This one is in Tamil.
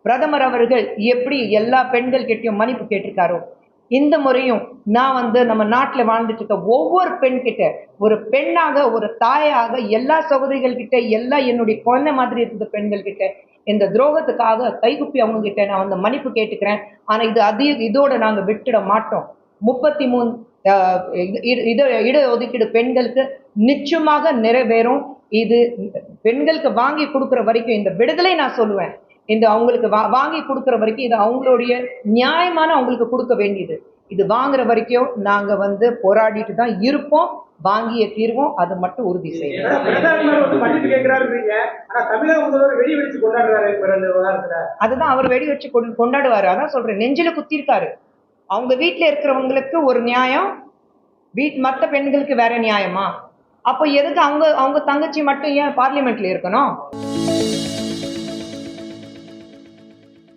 பிரதமர் அவர்கள் எப்படி எல்லா பெண்கள் கிட்டையும் மன்னிப்பு கேட்டிருக்காரோ, இந்த முறையும் நான் நம்ம நாட்டில் வாழ்ந்துட்டு இருக்க ஒவ்வொரு பெண் கிட்ட, ஒரு பெண்ணாக, ஒரு தாயாக, எல்லா சகோதரிகள் கிட்ட, எல்லா என்னுடைய குழந்தை மாதிரி இருந்த பெண்கள் கிட்ட இந்த துரோகத்துக்காக கைகுப்பி அவங்க கிட்ட நான் மன்னிப்பு கேட்டுக்கிறேன். ஆனா இதோட நாங்க விட்டுட மாட்டோம். 33 இட ஒதுக்கீடு பெண்களுக்கு நிச்சயமாக நிறைவேறும். இது பெண்களுக்கு வாங்கி கொடுக்கிற வரைக்கும் இந்த விடுதலை நான் சொல்லுவேன். இந்த அவங்களுக்கு வாங்கி கொடுக்கிற வரைக்கும் இது அவங்களுடைய நியாயமான அவங்களுக்கு கொடுக்க வேண்டியது. இது வாங்குற வரைக்கும் நாங்க போராடிட்டு தான் இருப்போம். வாங்கிய தீர்வோம். அது மட்டும் உறுதி செய்யும். அதுதான் அவர் வெடி வச்சு கொண்டாடுவாரு. அதான் சொல்றேன், நெஞ்சில குத்திருக்காரு. அவங்க வீட்டுல இருக்கிறவங்களுக்கு ஒரு நியாயம், மற்ற பெண்களுக்கு வேற நியாயமா? அப்போ எதுக்கு அவங்க தங்கச்சி மட்டும் ஏன் பார்லிமெண்ட்ல இருக்கணும்?